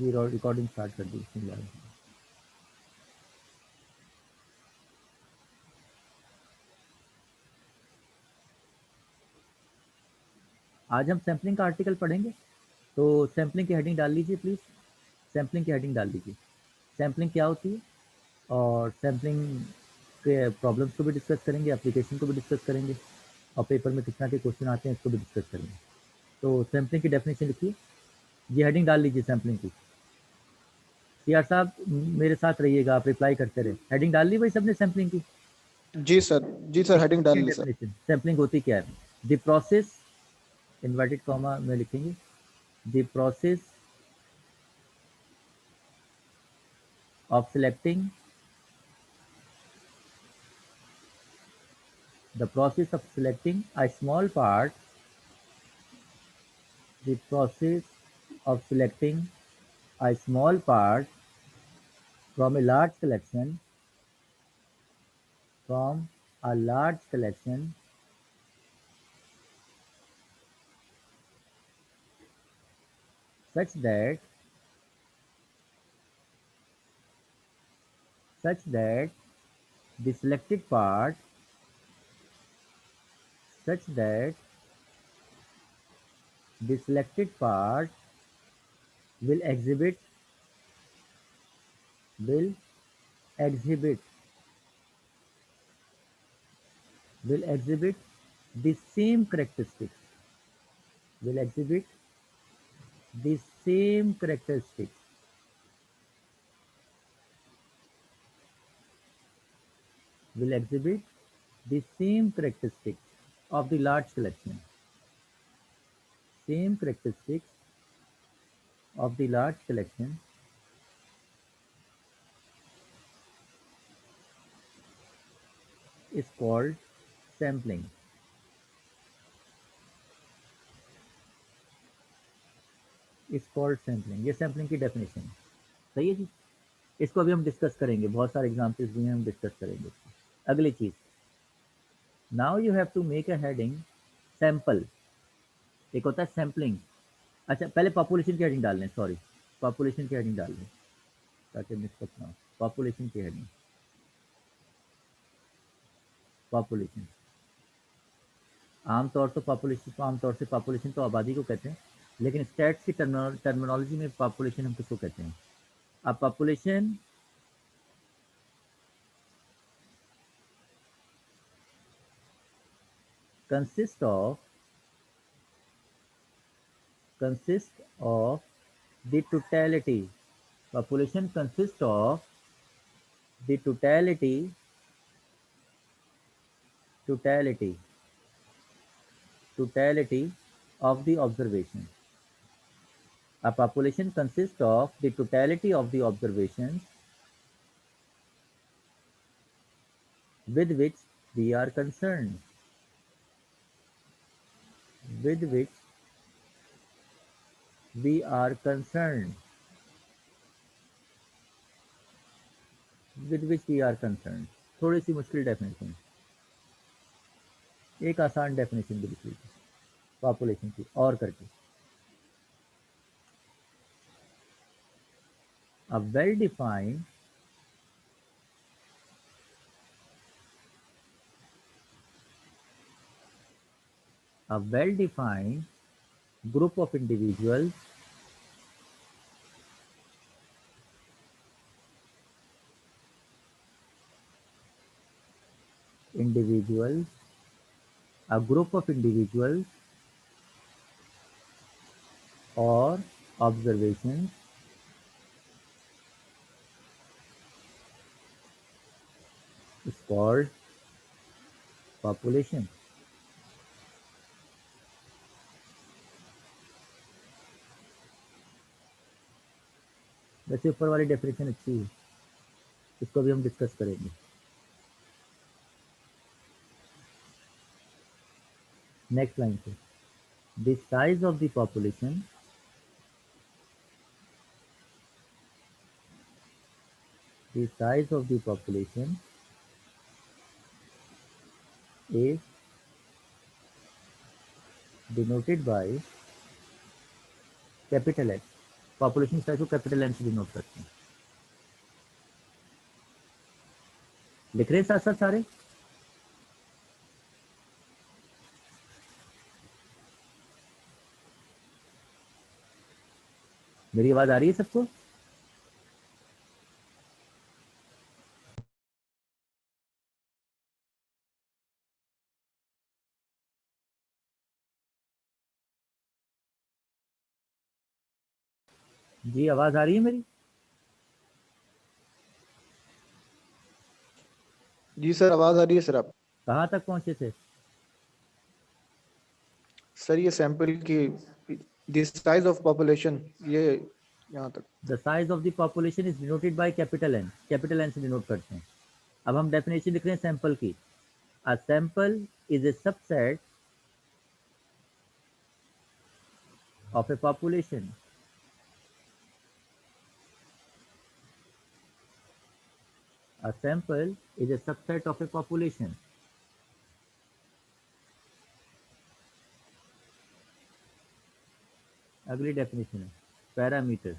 ये recording start कर दी बिस्मिल्लाह। आज हम सैम्पलिंग का आर्टिकल पढ़ेंगे, तो सैम्पलिंग की हेडिंग डाल लीजिए प्लीज़। सैम्पलिंग की हेडिंग डाल लीजिए। सैम्पलिंग क्या होती है और सैम्पलिंग के प्रॉब्लम्स को भी डिस्कस करेंगे, एप्लीकेशन को भी डिस्कस करेंगे और पेपर में किस तरह के क्वेश्चन आते हैं इसको भी डिस्कस करेंगे। तो सैम्पलिंग की डेफिनेशन लिखिए, ये हेडिंग डाल लीजिए सैम्पलिंग की। सीआर साहब मेरे साथ रहिएगा, आप रिप्लाई करते रहे। हेडिंग डाल ली भाई सबने सैम्पलिंग की? जी सर, जी सर, हेडिंग डाल देखिए ली सर। डेफिनेशन सैम्पलिंग होती क्या है। द प्रोसेस, इन्वर्टेड कॉमा में लिखेंगे, the process of selecting, the process of selecting a small part, the process of selecting a small part from a large collection, from a large collection such that the selected part such that the selected part will exhibit will exhibit will exhibit the same characteristics will exhibit the same characteristics will exhibit the same characteristics of the large collection, same characteristics of the large collection is called sampling, is called sampling। ये sampling की definition है, सही है जी। इसको अभी हम discuss करेंगे, बहुत सारे एग्जाम्पल्स भी हैं, हम डिस्कस करेंगे। अगली चीज, now you have to make a heading sample. एक होता है सैम्पलिंग। अच्छा पहले पॉपुलेशन की हेडिंग डाल लें, सॉरी, पॉपुलेशन की हेडिंग डाल लें ताकि मिक्सअप ना हो। पॉपुलेशन की हेडिंग, पॉपुलेशन, आमतौर तो पॉपुलेशन को आमतौर से पॉपुलेशन तो आबादी को कहते हैं, लेकिन स्टैट्स की टर्मिनोलॉजी में पॉपुलेशन हम किसको कहते हैं। अब population consist of the totality, population consists of the totality of the observation. A population consists of the totality of the observations with which we are concerned, with which we are concerned, with which we are concerned। थोड़ी सी मुश्किल definition, एक आसान definition भी लिख लीजिए population की और करके। A well defined group of individuals individuals a group of individuals or observations is called population। वैसे ऊपर वाली डेफिनेशन अच्छी है, इसको भी हम डिस्कस करेंगे। नेक्स्ट लाइन पे, the size of the population, the size of the population is denoted by capital X, population size को कैपिटल एन से डिनोट करते हैं। लिख रहे हैं साथ साथ सारे? मेरी आवाज आ रही है सबको? जी आवाज आ रही है मेरी? जी सर, आवाज आ रही है सर। आप कहाँ तक पहुंचे थे? सर ये सैंपल की दिस साइज ऑफ पॉपुलेशन, ये यहाँ तक। The size of the population is denoted by capital N, capital N से डिनोट करते हैं। अब हम डेफिनेशन लिख रहे हैं सैंपल की। A sample is a subset of a population A sample is a subset of a population. अगली डेफिनेशन है पैरामीटर।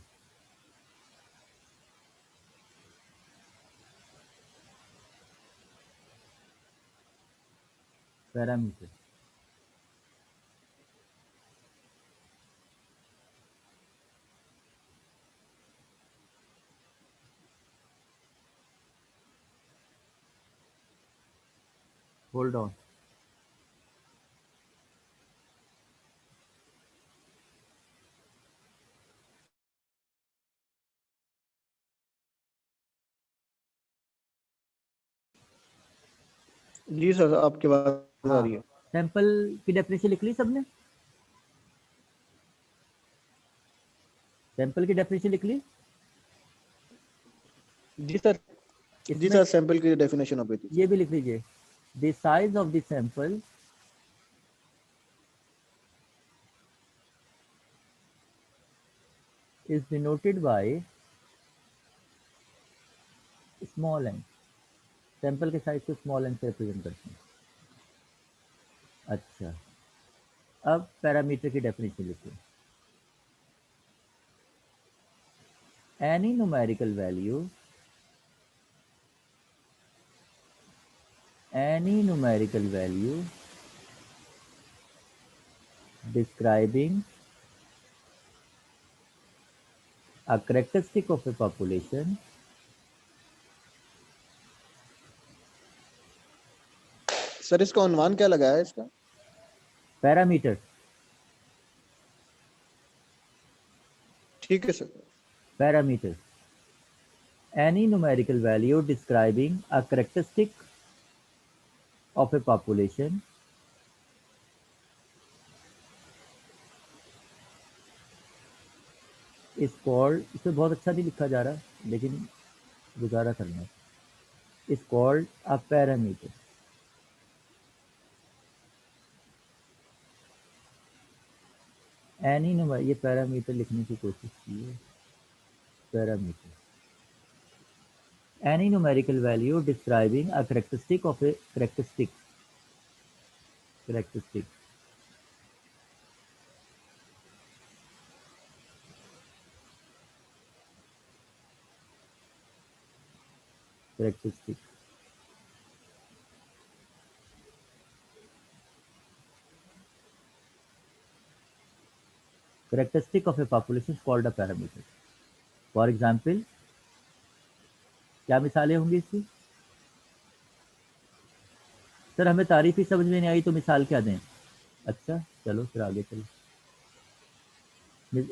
Parameter hold on. जी सर, आपकी बात आ हाँ, रही है। सैंपल की डेफिनेशन लिख ली सबने? सैंपल की डेफिनेशन लिख ली? जी सर। जी इसमें सर, सैंपल की डेफिनेशन हो गई थी ये सर। भी लिख लीजिए। The size of the sample is denoted by small n. Sample के साइज को स्मॉल एन से रिप्रेजेंट करते हैं। अच्छा, अब पैरामीटर की डेफिनेशन लिखिए। Any numerical value, any numerical value describing a characteristic of a population sir इसका उन्वान क्या लगा है इसका? parameter। ठीक है sir. parameter any numerical value describing a characteristic of a population is called, इसे बहुत अच्छा नहीं लिखा जा रहा लेकिन गुजारा करना है, is called a parameter। Any number, ये पैरामीटर लिखने की कोशिश की है। Parameter any numerical value describing a characteristic of a characteristic characteristic characteristic of a population is called a parameter। For example क्या मिसालें होंगी इसकी? सर हमें तारीफ ही समझ में नहीं आई तो मिसाल क्या दें? अच्छा चलो फिर आगे चलो,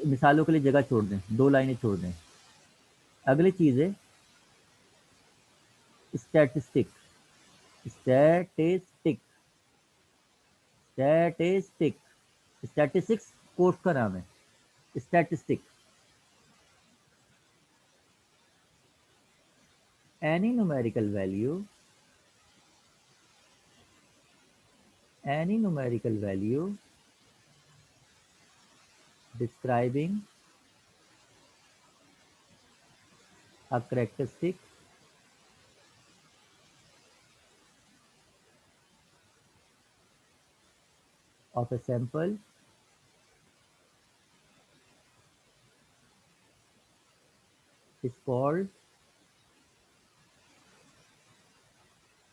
मिसालों के लिए जगह छोड़ दें, 2 लाइनें छोड़ दें। अगली चीज़ है statistic. Statistic statistic statistics course का नाम है। Statistic any numerical value, any numerical value describing a characteristic of a sample is called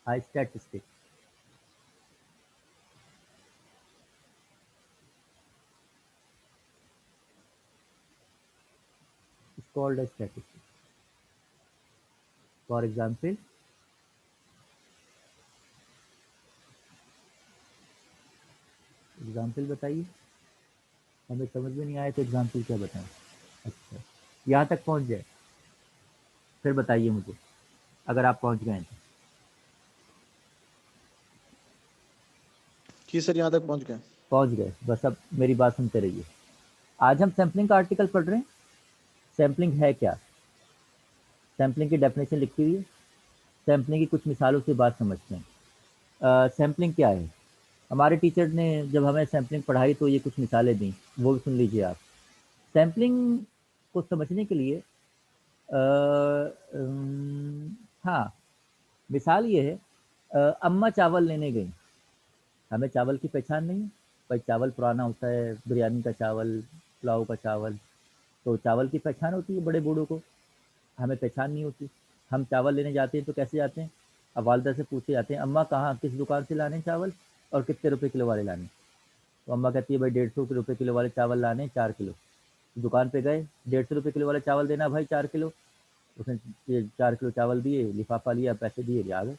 a statistic. It's called a statistic. For example, example बताइए, हमें समझ में नहीं आया तो एग्जाम्पल क्या बताएं। अच्छा, यहाँ तक पहुँच जाए फिर बताइए मुझे, अगर आप पहुँच गए तो। जी सर, यहाँ तक पहुँच गए। पहुँच गए, बस अब मेरी बात सुनते रहिए। आज हम सैम्पलिंग का आर्टिकल पढ़ रहे हैं। सैम्पलिंग है क्या, सैम्पलिंग की डेफिनेशन लिखी हुई है, सैम्पलिंग की कुछ मिसालों से बात समझते हैं। सैम्पलिंग क्या है, हमारे टीचर ने जब हमें सैम्पलिंग पढ़ाई तो ये कुछ मिसालें दी, वो भी सुन लीजिए आप। सैम्पलिंग को समझने के लिए हाँ, मिसाल ये है, अम्मा चावल लेने गई, हमें चावल की पहचान नहीं है, भाई चावल पुराना होता है, बिरयानी का चावल, पुलाव का चावल, तो चावल की पहचान होती है बड़े बूढ़ों को, हमें पहचान नहीं होती। हम चावल लेने जाते हैं तो कैसे जाते हैं, अब वालदा से पूछे जाते हैं, अम्मा कहाँ किस दुकान से लाने चावल और कितने रुपए किलो वाले लाने, तो अम्मा कहती है भाई 150 रुपये किलो वाले चावल लाने 4 किलो। दुकान पे गए, 150 रुपये किलो वाला चावल देना भाई 4 किलो, उसने ये 4 किलो चावल दिए, लिफाफा लिया, पैसे दिए, आ गए।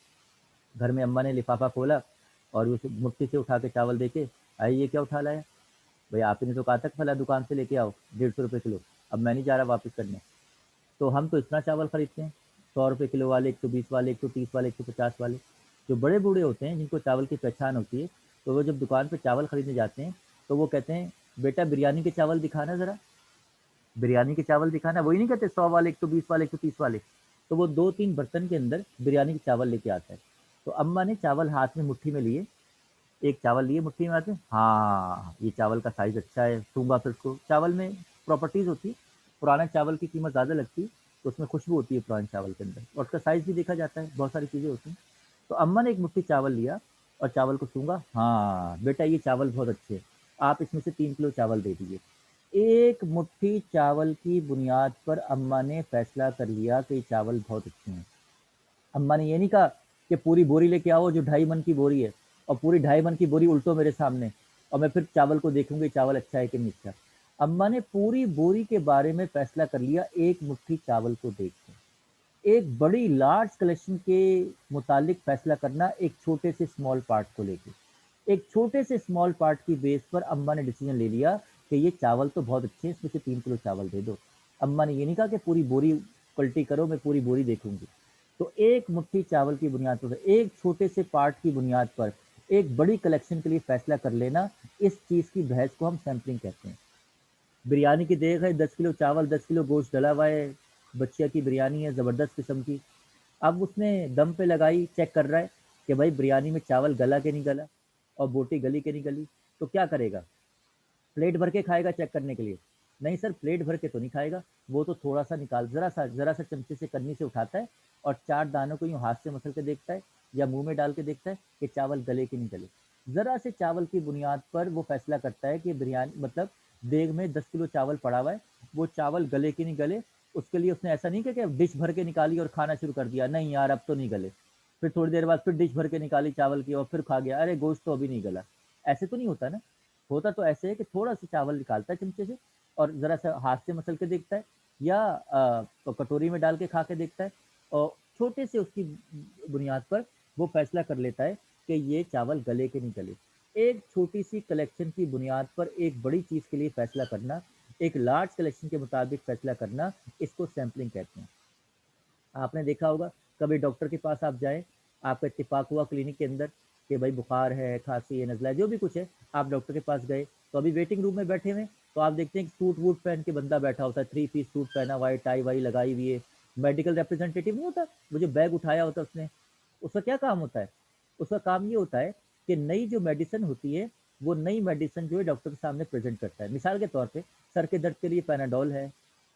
घर में अम्मा ने लिफाफा खोला और उस मुट्ठी से उठा के चावल दे के, आई ये क्या उठा लाया, भाई आपने तो कहा था फला दुकान से लेके आओ 150 रुपये किलो, अब मैं नहीं जा रहा वापस करने। तो हम तो इतना चावल खरीदते हैं, 100 रुपये किलो वाले, 120 वाले, 130 वाले, 150 वाले। जो बड़े बूढ़े होते हैं जिनको चावल की पहचान होती है, तो वो जब दुकान पे चावल खरीदने जाते हैं तो वो कहते हैं बेटा बिरयानी के चावल दिखाना ज़रा, बिरयानी के चावल दिखाना, वही नहीं कहते 100 वाले, 120 वाले, 130 वाले। तो वो 2-3 बर्तन के अंदर बिरयानी के चावल लेके आता है। तो अम्मा ने चावल हाथ में मुट्ठी में लिए, एक चावल लिए मुट्ठी में हाथ में, हाँ ये चावल का साइज अच्छा है, सूंघा फिर उसको, चावल में प्रॉपर्टीज होती है, पुराना चावल की कीमत ज़्यादा लगती है, तो उसमें खुशबू होती है पुराने चावल के अंदर, और उसका साइज भी देखा जाता है, बहुत सारी चीज़ें होती हैं। तो अम्मा ने एक मुट्ठी चावल लिया और चावल को सूंघा, हाँ बेटा ये चावल बहुत अच्छे हैं, आप इसमें से 3 किलो चावल दे दीजिए। एक मुट्ठी चावल की बुनियाद पर अम्मा ने फैसला कर लिया कि चावल बहुत अच्छे हैं। अम्मा ने ये नहीं कहा कि पूरी बोरी लेके आओ जो 2.5 मन की बोरी है, और पूरी 2.5 मन की बोरी उल्टो मेरे सामने, और मैं फिर चावल को देखूंगी चावल अच्छा है कि नहीं अच्छा। अम्मा ने पूरी बोरी के बारे में फैसला कर लिया एक मुट्ठी चावल को देख के। एक बड़ी लार्ज कलेक्शन के मुतालिक फैसला करना एक छोटे से स्मॉल पार्ट को लेके, एक छोटे से स्मॉल पार्ट की बेस पर अम्मा ने डिसीजन ले लिया कि ये चावल तो बहुत अच्छे हैं, इसमें से 3 किलो चावल दे दो। अम्मा ने ये नहीं कहा कि पूरी बोरी पलटी करो, मैं पूरी बोरी देखूंगी। तो एक मुट्ठी चावल की बुनियाद पर, एक छोटे से पार्ट की बुनियाद पर एक बड़ी कलेक्शन के लिए फैसला कर लेना, इस चीज की बहस को हम सैम्पलिंग कहते हैं। बिरयानी की देख है, 10 किलो चावल, 10 किलो गोश्त डला हुआ है, बच्चिया की बिरयानी है जबरदस्त किस्म की। अब उसने दम पे लगाई, चेक कर रहा है कि भाई बिरयानी में चावल गला के नहीं गला और बोटी गली के नहीं गली, तो क्या करेगा, प्लेट भर के खाएगा चेक करने के लिए, नहीं सर प्लेट भर के तो नहीं खाएगा, वो तो थोड़ा सा निकाल, जरा सा चमचे से कन्नी से उठाता है और 4 दानों को यूं हाथ से मसल के देखता है या मुंह में डाल के देखता है कि चावल गले कि नहीं गले। जरा से चावल की बुनियाद पर वो फैसला करता है कि बिरयानी मतलब देग में 10 किलो चावल पड़ा हुआ है, वो चावल गले कि नहीं गले। उसके लिए उसने ऐसा नहीं किया कि डिश भर के निकाली और खाना शुरू कर दिया, नहीं यार अब तो नहीं गले, फिर थोड़ी देर बाद फिर डिश भर के निकाली चावल की और फिर खा गया, अरे गोश्त तो अभी नहीं गला। ऐसे तो नहीं होता ना, होता तो ऐसे है कि थोड़ा सा चावल निकालता है चमचे से और ज़रा सा हाथ से मसल के देखता है या तो कटोरी में डाल के खा के देखता है, और छोटे से उसकी बुनियाद पर वो फैसला कर लेता है कि ये चावल गले के नहीं गले। एक छोटी सी कलेक्शन की बुनियाद पर एक बड़ी चीज़ के लिए फैसला करना, एक लार्ज कलेक्शन के मुताबिक फैसला करना, इसको सैम्पलिंग कहते हैं। आपने देखा होगा कभी डॉक्टर के पास आप जाएँ, आपका इत्तेफ़ाक हुआ क्लिनिक के अंदर कि भाई बुखार है, खाँसी है, नज़ला है, जो भी कुछ है, आप डॉक्टर के पास गए, तो अभी वेटिंग रूम में बैठे हुए हैं, तो आप देखते हैं कि सूट-वूट पहन के बंदा बैठा होता है, 3 पीस सूट पहना हुआ है, टाई-वाई लगाई हुई है, मेडिकल रिप्रेजेंटेटिव नहीं होता, वो जो बैग उठाया होता है उसने, उसका क्या काम होता है? उसका काम ये होता है कि नई जो मेडिसिन होती है, वो नई मेडिसिन जो है डॉक्टर के सामने प्रेज़ेंट करता है। मिसाल के तौर पे सर के दर्द के लिए पैनाडोल है,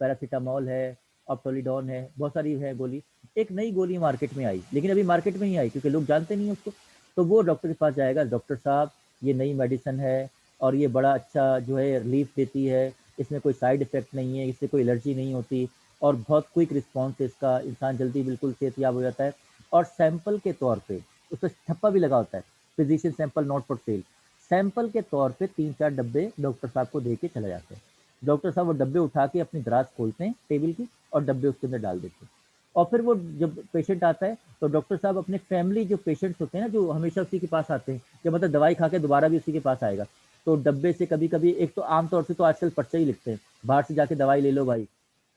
पैरासिटामॉल है, ऑप्टोलिडोन है, बहुत सारी है गोली। एक नई गोली मार्केट में आई, लेकिन अभी मार्केट में नहीं आई क्योंकि लोग जानते नहीं हैं उसको। तो वो डॉक्टर के पास जाएगा, डॉक्टर साहब ये नई मेडिसिन है और ये बड़ा अच्छा जो है रिलीफ देती है, इसमें कोई साइड इफ़ेक्ट नहीं है, इससे कोई एलर्जी नहीं होती, और बहुत क्विक रिस्पॉन्स है इसका, इंसान जल्दी बिल्कुल सेहतयाब हो जाता है। और सैंपल के तौर पे उस पर ठप्पा भी लगा होता है, physician sample not for sale. Sample के तौर पे 3-4 डब्बे डॉक्टर साहब को दे के चले जाते हैं। डॉक्टर साहब वो डब्बे उठा के अपनी दराज खोलते हैं टेबल की और डब्बे उसके अंदर डाल देते हैं। और फिर वो जब पेशेंट आता है तो डॉक्टर साहब अपने फैमिली जो पेशेंट्स होते हैं ना, जो हमेशा उसी के पास आते हैं, जब मतलब दवाई खा के दोबारा भी उसी के पास आएगा, तो डब्बे से कभी कभी एक तो आमतौर से तो आजकल पर्चा ही लिखते हैं, बाहर से जाके दवाई ले लो भाई।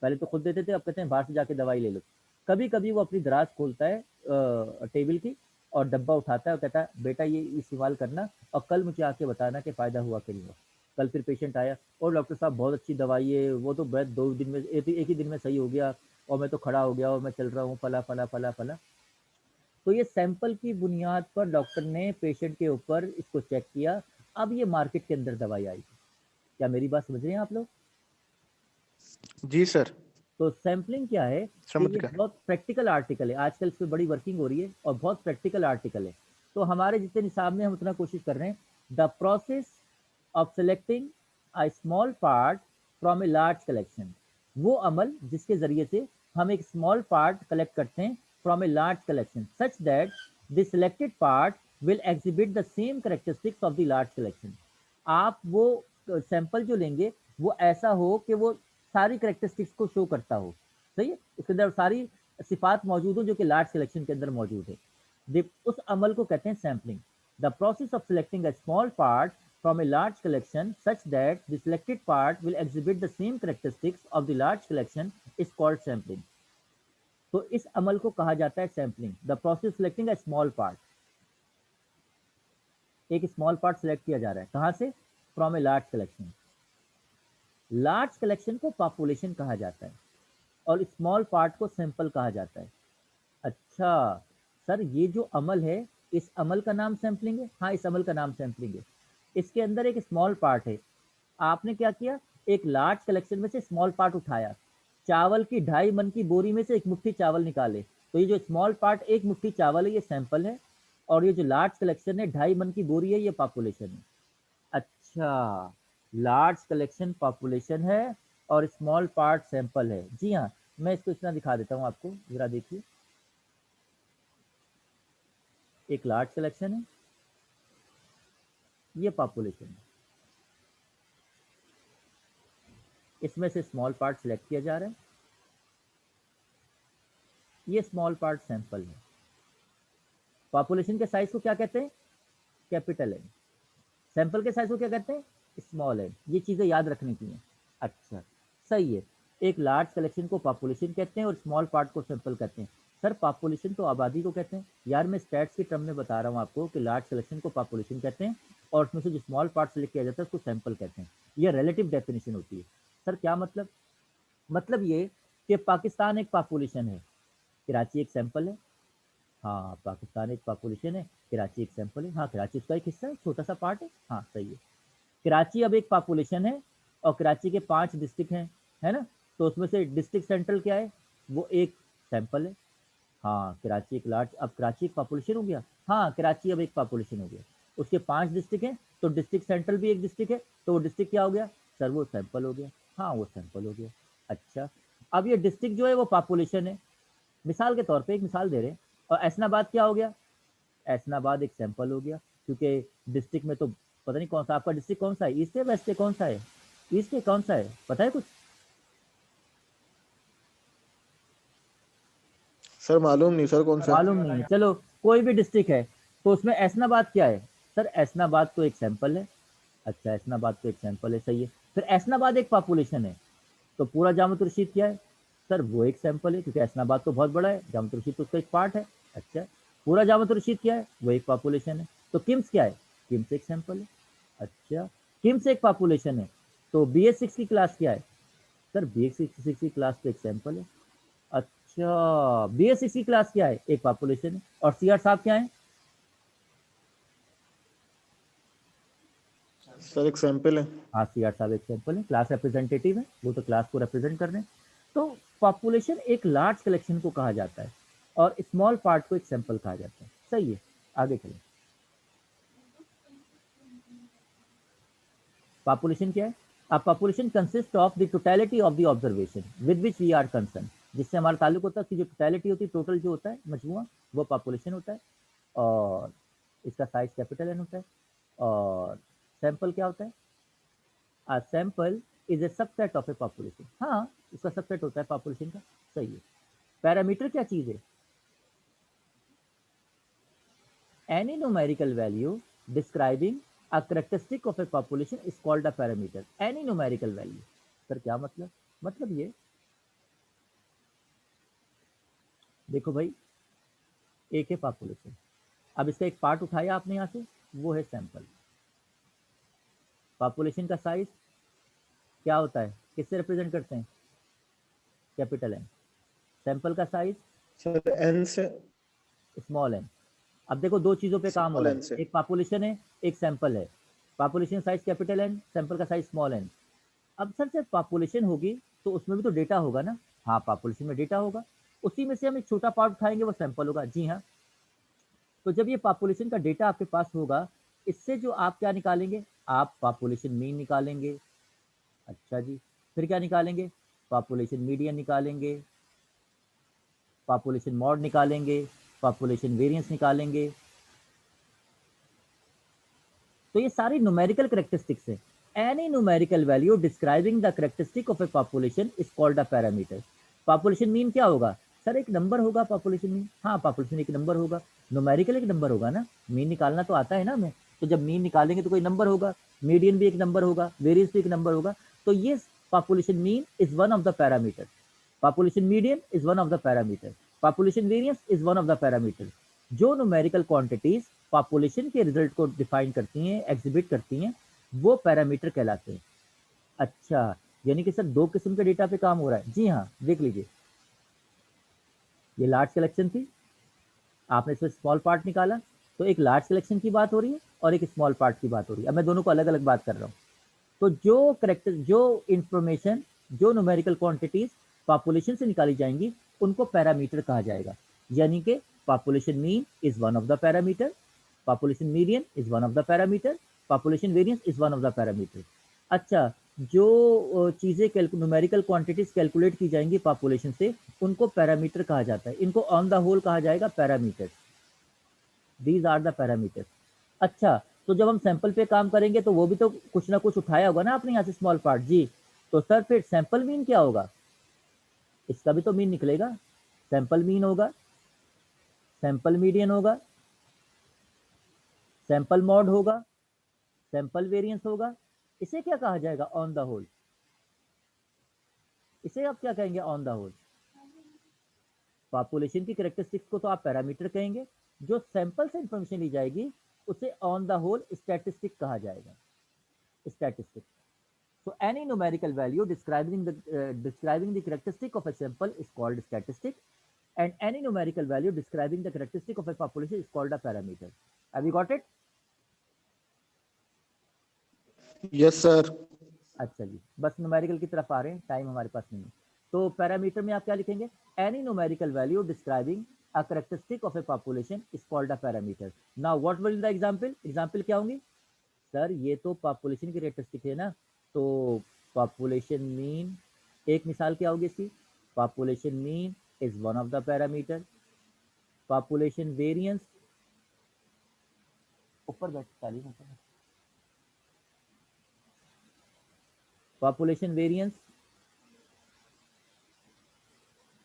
पहले तो खुद देते थे, अब कहते हैं बाहर से जाके दवाई ले लो। कभी कभी वो अपनी दराज खोलता है टेबल की और डब्बा उठाता है और कहता है बेटा ये इस्तेमाल करना और कल मुझे आके बताना कि फ़ायदा हुआ कि नहीं हुआ। कल फिर पेशेंट आया और डॉक्टर साहब बहुत अच्छी दवाई है, वो तो बस 2 दिन में एक ही दिन में सही हो गया और मैं तो खड़ा हो गया और मैं चल रहा हूँ फला फला फला फला। तो ये सैंपल की बुनियाद पर डॉक्टर ने पेशेंट के ऊपर इसको चेक किया। अब ये मार्केट के अंदर दवाई आई। क्या मेरी बात समझ रहे हैं आप लोग? जी सर, तो सैंपलिंग क्या है कि समझ ये गया। बहुत प्रैक्टिकल आर्टिकल है, आजकल इस पे बड़ी वर्किंग हो रही है और बहुत प्रैक्टिकल आर्टिकल है। तो हमारे जितने निसाब में हम उतना कोशिश कर रहे हैं। The process of selecting a small part from a large collection, वो अमल जिसके जरिए से हम एक स्मॉल पार्ट कलेक्ट करते हैं from a large collection such that the selected part will exhibit the same characteristics of the large collection. आप वो सैंपल जो लेंगे वो ऐसा हो कि वो सारी करेक्टरिस्टिक्स को शो करता हो। सही है, उसके अंदर सारी सिफात मौजूद हो जो कि लार्ज कलेक्शन के अंदर मौजूद है। उस अमल को कहते हैं sampling. The process of selecting a small part from a large collection such that the selected part will exhibit the same characteristics of the large collection is called sampling। तो इस अमल को कहा जाता है sampling. The process selecting a small part, एक small part select किया जा रहा है कहां से? From a large collection. Large collection को पॉपुलेशन कहा जाता है और स्मॉल पार्ट को सैंपल कहा जाता है। अच्छा सर, ये जो अमल है इस अमल का नाम सैंपलिंग है? हाँ, इस अमल का नाम सैंपलिंग है। इसके अंदर एक स्मॉल पार्ट है। आपने क्या किया, एक लार्ज कलेक्शन में से स्मॉल पार्ट उठाया, चावल की 2.5 मन की बोरी में से एक मुट्ठी चावल निकाले, तो ये जो स्मॉल पार्ट एक मुट्ठी चावल है ये सैंपल है, और ये जो लार्ज कलेक्शन है 2.5 मन की बोरी है ये पॉपुलेशन है। अच्छा, लार्ज कलेक्शन पॉपुलेशन है और स्मॉल पार्ट सैंपल है। जी हाँ, मैं इसको इतना दिखा देता हूँ आपको, जरा देखिए। एक लार्ज कलेक्शन है, ये पॉपुलेशन है, इसमें से स्मॉल पार्ट सिलेक्ट किया जा रहा है, ये स्मॉल पार्ट सैंपल है। पॉपुलेशन के साइज को क्या कहते हैं? कैपिटल है। सैंपल के साइज को क्या कहते हैं? स्मॉल है। ये चीज़ें याद रखनी चाहिए। अच्छा, सही है। एक लार्ज कलेक्शन को पॉपुलेशन कहते हैं और स्मॉल पार्ट को सैंपल कहते हैं। सर पॉपुलेशन तो आबादी को कहते हैं यार, मैं स्टैट्स के टर्म में बता रहा हूँ आपको कि लार्ज कलेक्शन को पॉपुलेशन कहते हैं और उसमें से जो स्मॉल पार्ट सेलेक्ट किया जाता है उसको सैंपल कहते हैं। ये रिलेटिव डेफिनेशन होती है। सर क्या मतलब? मतलब ये कि पाकिस्तान एक पॉपुलेशन है, कराची एक सैंपल है। हाँ, पाकिस्तान एक पॉपुलेशन है, कराची एक सैंपल है। हाँ, कराची उसका एक हिस्सा है, छोटा सा पार्ट है। हाँ सही है। कराची अब एक पॉपुलेशन है और कराची के 5 डिस्ट्रिक्ट हैं, है ना? तो उसमें से डिस्ट्रिक्ट सेंट्रल क्या है? वो एक सैंपल है। हाँ, कराची एक लार्ज, अब कराची एक पॉपुलेशन हो गया। हाँ, कराची अब एक पॉपुलेशन हो गया। उसके 5 डिस्ट्रिक्ट हैं तो डिस्ट्रिक्ट सेंट्रल भी एक डिस्ट्रिक्ट है, तो वो डिस्ट्रिक्ट क्या हो गया? सर वो सैंपल हो गया। हाँ, वो सैंपल हो गया। अच्छा, अब ये डिस्ट्रिक्ट जो है वो पॉपुलेशन है। मिसाल के तौर पे एक मिसाल दे रहे हैं। और ऐसनाबाद क्या हो गया? ऐसनाबाद एक सैंपल हो गया, क्योंकि डिस्ट्रिक्ट में तो पता नहीं कौन सा आपका डिस्ट्रिक्ट कौन सा है, ईस्ट है वेस्ट है, कौन सा है? ईस्ट है, कौन सा है पता है कुछ? सर मालूम नहीं सर कौन सा है। मालूम नहीं है, चलो कोई भी डिस्ट्रिक्ट है तो उसमें ऐसनाबाद क्या है? सर ऐसनाबाद तो एक सैंपल है। अच्छा, ऐसनाबाद तो एक सैंपल है, सही है। फिर ऐसनाबाद एक पॉपुलेशन है, तो पूरा जामुत रशीद क्या है? सर वो एक सैंपल है, क्योंकि ऐसनाबाद तो बहुत बड़ा है, जामुत रशीद तो उसका एक पार्ट है। अच्छा, पूरा जामुत रशीद क्या है? वो एक पॉपुलेशन है। तो किम्स क्या है? किम्स एक सैंपल है। अच्छा, किम्स एक पॉपुलेशन है, तो बी एस सिक्स की क्लास क्या है? सर बी एस सिक्स की क्लास तो एक सैंपल है। अच्छा, बी एस सिक्स की क्लास क्या है? एक पॉपुलेशन है। और सी आर साहब क्या है? सर एक सैंपल है। हाँ, सी आर साहब एक सैंपल है, क्लास रिप्रेजेंटेटिव है, वो तो क्लास को रिप्रेजेंट कर रहे हैं। तो पॉपुलेशन एक लार्ज कलेक्शन को कहा जाता है और स्मॉल पार्ट को एक सैंपल कहा जाता है। सही है, आगे चलें। पॉपुलेशन क्या है? A population consists of the totality of the observation with which we are concerned, जिससे हमारा ताल्लुक होता है कि जो टोटलिटी होती है, टोटल जो होता है मजमुआ, वो पॉपुलेशन होता है और इसका साइज कैपिटल एन होता है। और सैंपल क्या होता है? A sample is a subset of a population। हाँ, इसका सबसेट होता है पॉपुलेशन का, सही है। पैरामीटर क्या चीज है? Any numerical value describing a characteristic of a population is called a parameter। Any numerical value। Sir क्या मतलब? मतलब ये देखो भाई, एक है पॉपुलेशन, अब इसका एक पार्ट उठाया आपने यहाँ से, वो है सैंपल। पॉपुलेशन का साइज क्या होता है, किससे रिप्रेजेंट करते हैं? Capital N. सैंपल का साइज सर एन से, स्मॉल एन। अब देखो दो चीजों पे काम हो स्मॉल रहा एन है, से। एक पॉपुलेशन है, एक सैंपल है। Population size capital N, sample का साइज स्मॉल एन। अब सर जब पॉपुलेशन होगी तो उसमें भी तो डेटा होगा ना? हाँ, पॉपुलेशन में डेटा होगा, उसी में से हम एक छोटा पार्ट उठाएंगे, वो सैंपल होगा। जी हाँ। तो जब ये पॉपुलेशन का डेटा आपके पास होगा, इससे जो आप क्या निकालेंगे? आप पॉपुलेशन मीन निकालेंगे। अच्छा जी, फिर क्या निकालेंगे? पॉपुलेशन मीडियन निकालेंगे, पॉपुलेशन मॉड निकालेंगे, पॉपुलेशन वेरिएंस निकालेंगे। तो ये सारी न्यूमेरिकल करेक्टरिस्टिक्स है। Any numerical value describing the characteristic of a population is called a parameter. Population mean क्या होगा? सर एक नंबर होगा पॉपुलेशन मीन। हाँ, पॉपुलेशन एक नंबर होगा, न्यूमेरिकल एक नंबर होगा ना, मीन निकालना तो आता है ना हमें। तो जब मीन निकालेंगे तो कोई नंबर होगा, मीडियन भी एक नंबर होगा, वेरियंस भी एक नंबर होगा। तो ये population mean is one of the parameter, population median is one of the parameter, population variance is one of the parameter। जो न्यूमेरिकल क्वांटिटीज पॉपुलेशन के रिजल्ट को डिफाइन करती हैं, एग्जिबिट करती हैं, वो पैरामीटर कहलाते हैं। अच्छा, यानी कि सर दो किस्म के डेटा पे काम हो रहा है। जी हाँ, देख लीजिए, ये लार्ज कलेक्शन थी, आपने इसमें स्मॉल पार्ट निकाला, तो एक लार्ज कलेक्शन की बात हो रही है और एक स्मॉल पार्ट की बात हो रही है। अब मैं दोनों को अलग अलग बात कर रहा हूँ। तो जो करेक्टर, जो इंफॉर्मेशन, जो न्यूमेरिकल क्वांटिटीज पॉपुलेशन से निकाली जाएंगी, उनको पैरामीटर कहा जाएगा। यानी कि population mean is one of the parameter, population median is one of the parameter, population variance is one of the parameter. अच्छा, जो चीजें न्यूमेरिकल क्वांटिटीज कैलकुलेट की जाएंगी पॉपुलेशन से, उनको पैरामीटर कहा जाता है। इनको ऑन द होल कहा जाएगा parameter. These are the parameter. अच्छा, तो जब हम सैंपल पे काम करेंगे तो वो भी तो कुछ ना कुछ उठाया होगा ना आपने यहाँ से स्मॉल पार्ट। जी, तो सर फिर सैंपल मीन क्या होगा? इसका भी तो मीन निकलेगा। सैंपल मीन होगा, सैंपल मीडियन होगा, सैंपल मॉड होगा, सैंपल वेरिएंस होगा। इसे क्या कहा जाएगा? On the whole. इसे आप क्या कहेंगे? On the whole. पॉपुलेशन की कैरेक्टरिस्टिक्स को तो आप पैरामीटर कहेंगे, जो सैंपल से इंफॉर्मेशन ली जाएगी उसे ऑन द होल स्टैटिस्टिक कहा जाएगा। Statistic. So any numerical value describing the characteristic of a sample is called statistic, and any numerical value describing the characteristic of a population is called a parameter। Have you got it? Yes sir. अच्छा जी, बस numerical की तरफ आ रहे हैं, time हमारे पास नहीं है। तो पैरामीटर में आप क्या लिखेंगे? Any numerical value describing a characteristic of a population is called a parameter. Now what will the example? Example क्या होंगी? सर ये तो पॉपुलेशन की कैरेक्टरिस्टिक है ना, तो पॉपुलेशन मीन, एक मिसाल क्या होगी इसकी? Population mean is one of the parameter. Population variance, ऊपर बैठ तालीम ऊपर, population variance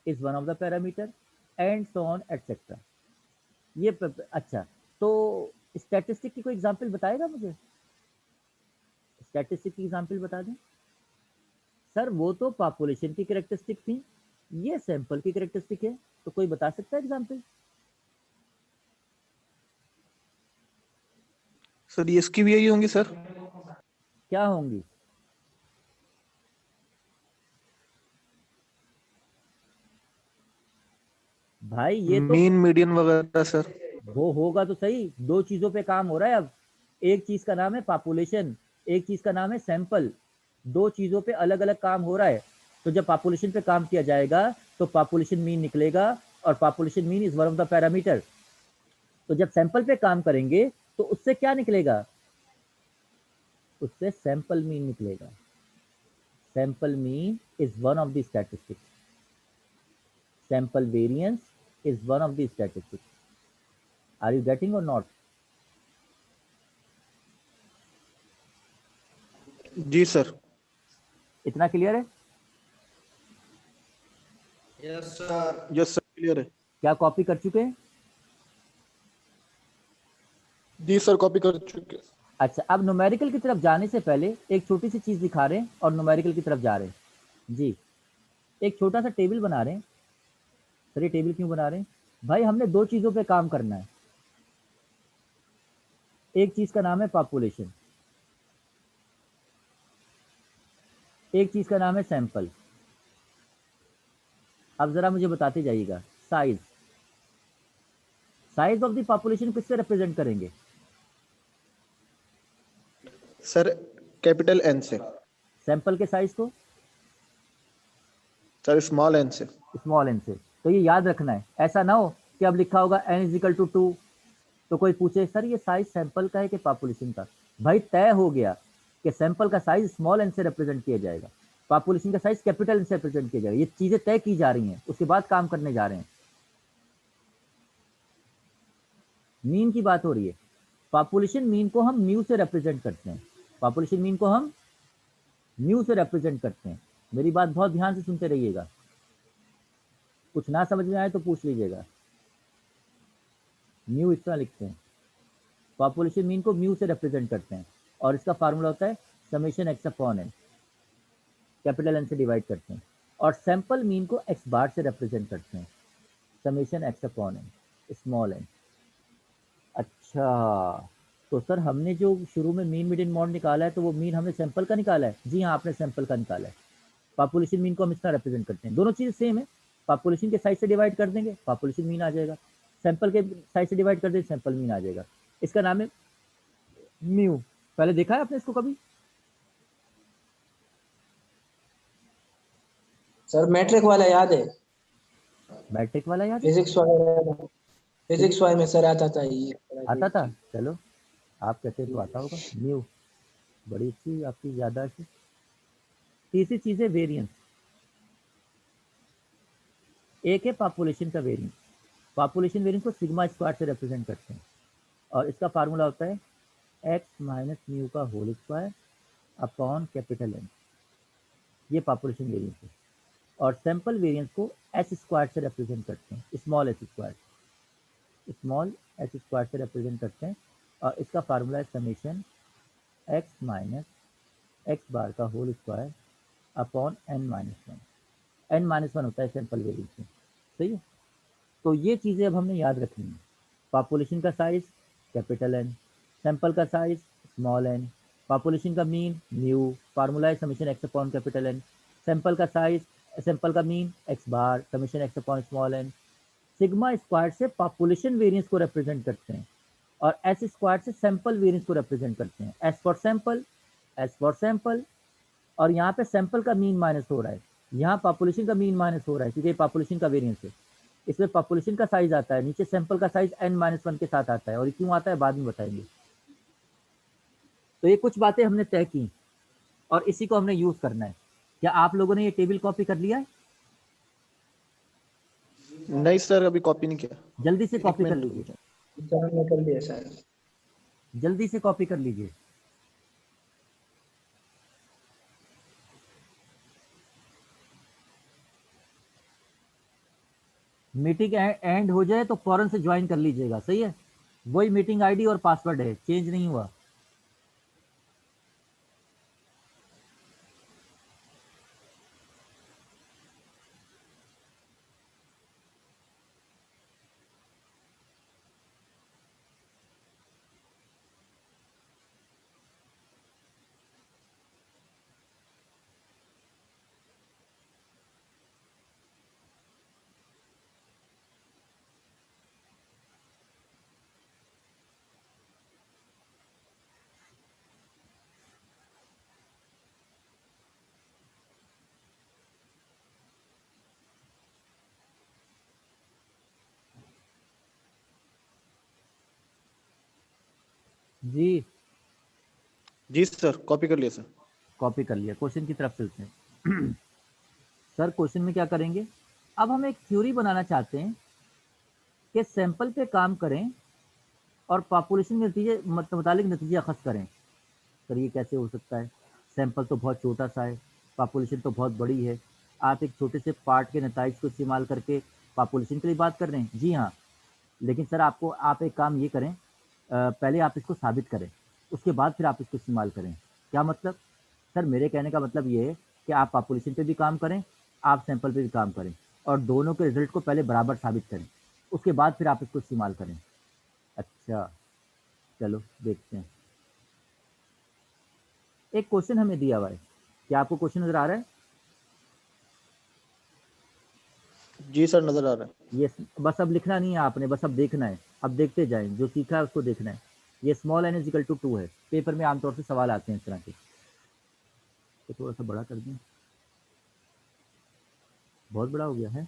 is one of the parameter, and so on etcetera. ये अच्छा, तो स्टैटिस्टिक की कोई एग्जांपल बताएगा मुझे? स्टैटिस्टिक की एग्जांपल बता दें। सर वो तो पॉपुलेशन की कैरेक्टरिस्टिक थी, ये सैंपल की कैरेक्टरिस्टिक है, तो कोई बता सकता है एग्जांपल? सर ये इसकी भी यही होंगी सर। क्या होंगी? भाई ये तो मीन मीडियन वगैरह सर। वो होगा तो सही, दो चीजों पे काम हो रहा है अब। एक चीज का नाम है पॉपुलेशन, एक चीज का नाम है सैंपल। दो चीजों पे अलग अलग काम हो रहा है। तो जब पॉपुलेशन पे काम किया जाएगा तो पॉपुलेशन मीन निकलेगा, और population mean is one of the parameter. तो जब सैंपल पे काम करेंगे तो उससे क्या निकलेगा? उससे सैंपल मीन निकलेगा। Sample mean is one of the statistics. Sample variance is one of the statistics. Are you getting or not? जी सर. इतना क्लियर है? यस सर क्लियर है. क्या कॉपी कर चुके हैं? जी सर कॉपी कर चुके. अच्छा, अब न्यूमेरिकल की तरफ जाने से पहले एक छोटी सी चीज दिखा रहे हैं और न्यूमेरिकल की तरफ जा रहे हैं जी. एक छोटा सा टेबल बना रहे हैं. सर ये टेबल क्यों बना रहे हैं? भाई हमने दो चीजों पे काम करना है. एक चीज का नाम है पॉपुलेशन, एक चीज का नाम है सैंपल. अब जरा मुझे बताते जाइएगा. Size, size of the population किससे रिप्रेजेंट करेंगे? सर कैपिटल एन से. सैंपल के साइज को? सर स्मॉल एन से. स्मॉल एन से. तो ये याद रखना है, ऐसा ना हो कि अब लिखा होगा n इज इक्वल टू 2, तो कोई पूछे सर ये साइज सैंपल का है कि पॉपुलेशन का. भाई तय हो गया कि सैंपल का साइज स्मॉल एन से रिप्रेजेंट किया जाएगा, पॉपुलेशन का साइज कैपिटल एन से रिप्रेजेंट किया जाएगा. ये चीजें तय की जा रही हैं, उसके बाद काम करने जा रहे हैं. मीन की बात हो रही है. पॉपुलेशन मीन को हम म्यू से रिप्रेजेंट करते हैं. पॉपुलेशन मीन को हम म्यू से रिप्रेजेंट करते हैं. मेरी बात बहुत ध्यान से सुनते रहिएगा, कुछ ना समझ में आए तो पूछ लीजिएगा. म्यू इस तरह लिखते हैं. पॉपुलेशन मीन को म्यू से रिप्रेजेंट करते हैं और इसका फार्मूला होता है summation x upon n, capital N से डिवाइड करते हैं. और सैंपल मीन को एक्स बार से रिप्रेजेंट करते हैं, summation x upon n, small n. अच्छा, तो सर हमने जो शुरू में मीन मीडियन मॉड निकाला है, तो वो मीन हमने सैंपल का निकाला है? जी हाँ, आपने सैंपल का निकाला है. पॉपुलेशन मीन को हम इस तरह रिप्रेजेंट करते हैं. दोनों चीज़ें सेम है. पॉपुलेशन के साइज से डिवाइड कर देंगे, पॉपुलेशन मीन आ जाएगा. सैंपल के साइज से डिवाइड कर देंगे, सैंपल मीन आ जाएगा. इसका नाम है म्यू. पहले देखा है आपने इसको कभी? सर मैट्रिक वाला याद है, मैट्रिक वाला याद है? फिजिक्स वाले में सर आता था ये. आता था. चलो, आप कहते तो आता होगा. म्यू, बड़ी अच्छी आपकी याददाश्त है. तीसरी चीज़ है वेरिएंस. एक है पॉपुलेशन का वेरिएंस. पॉपुलेशन वेरिएंस को सिग्मा स्क्वायर से रिप्रेजेंट करते हैं और इसका फार्मूला होता है एक्स माइनस म्यू का whole square upon capital N. ये पॉपुलेशन वेरिएंस है. और सैंपल वेरिएंस को एच स्क्वायर से रिप्रेजेंट करते हैं, small h square, small h square से रिप्रेजेंट करते हैं और इसका फार्मूला है summation x minus x bar का whole square upon n minus one. N minus one होता है सैंपल वेरिएंस में. सही है. तो ये चीज़ें अब हमने याद रखनी है. पॉपुलेशन का साइज कैपिटल एन, सैंपल का साइज स्मॉल एन, पॉपुलेशन का मीन म्यू, फार्मूला है summation x upon capital N, sample का साइज, सैंपल का mean X bar, summation x upon small N. Sigma square से पॉपुलेशन वेरिएंस को represent करते हैं और एस स्क्वायर से सैंपल वेरिएंस को रिप्रेजेंट करते हैं. S for sample, S for sample. और यहाँ पे सैंपल का मीन माइनस हो रहा है, यहाँ पॉपुलेशन का मीन माइनस हो रहा है क्योंकि पॉपुलेशन का वेरिएंस है. इसमें पॉपुलेशन का साइज आता है, नीचे सैंपल का साइज n माइनस वन के साथ आता है. और ये क्यों आता है बाद में बताएंगे. तो ये कुछ बातें हमने तय की और इसी को हमने यूज करना है. क्या आप लोगों ने ये टेबल कॉपी कर लिया है? नहीं सर अभी कॉपी नहीं किया. जल्दी से कॉपी कर लीजिए, कर लिया सर. जल्दी से कॉपी कर लीजिए. मीटिंग एंड हो जाए तो फौरन से ज्वाइन कर लीजिएगा. सही है. वही मीटिंग आईडी और पासवर्ड है, चेंज नहीं हुआ. जी जी सर कॉपी कर लिया सर. कॉपी कर लिया. क्वेश्चन की तरफ चलते हैं. सर क्वेश्चन में क्या करेंगे, अब हम एक थ्योरी बनाना चाहते हैं कि सैंपल पे काम करें और पॉपुलेशन के नतीजे मुतालिक नतीजे अखज़ करें। सर ये कैसे हो सकता है, सैंपल तो बहुत छोटा सा है, पॉपुलेशन तो बहुत बड़ी है, आप एक छोटे से पार्ट के नताइज को इस्तेमाल करके पॉपुलेशन के लिए बात कर रहे हैं। जी हाँ, लेकिन सर आप एक काम ये करें, पहले आप इसको साबित करें, उसके बाद फिर आप इसको इस्तेमाल करें। क्या मतलब? सर मेरे कहने का मतलब ये है कि आप पॉपुलेशन पे भी काम करें, आप सैंपल पे भी काम करें और दोनों के रिजल्ट को पहले बराबर साबित करें, उसके बाद फिर आप इसको इस्तेमाल करें। अच्छा चलो देखते हैं। एक क्वेश्चन हमें दिया हुआ है, क्या आपको क्वेश्चन नजर आ रहा है? जी सर नजर आ रहा है। ये बस अब लिखना नहीं है आपने, बस अब देखना है, अब देखते जाएं, जो सीखा है उसको देखना है। ये small n is equal to 2 है, पेपर में आमतौर से सवाल आते हैं इस तरह के। तो थोड़ा सा बड़ा कर दें, बहुत बड़ा हो गया है।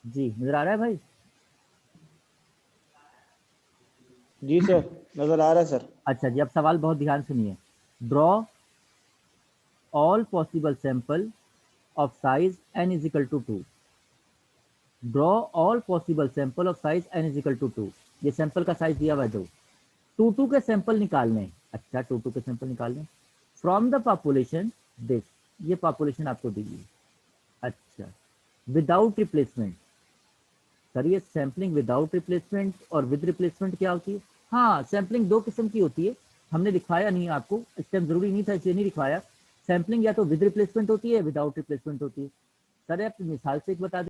जी नजर आ रहा है भाई? जी सर नजर आ रहा है सर। अच्छा जी, अब सवाल बहुत ध्यान सुनिए। Draw all possible sample of size n is equal to 2। Draw all possible sample of size n is equal to 2। ये सैंपल का साइज दिया हुआ है 2 2 के सैंपल निकालने। अच्छा 2 2 के सैंपल निकालने फ्रॉम द पॉपुलेशन दिस, ये पॉपुलेशन आपको दी है। अच्छा विदाउट रिप्लेसमेंट, सर ये सैम्पलिंग विदाउट रिप्लेसमेंट और विद रिप्लेसमेंट क्या होती है? हाँ सैम्पलिंग दो किस्म की होती है, हमने लिखवाया नहीं आपको, इस टाइम जरूरी नहीं था इसलिए नहीं लिखवाया। सैम्पलिंग या तो विद रिप्लेसमेंट होती है, विदाउट रिप्लेसमेंट होती है। सर आप मिसाल से एक बता दें।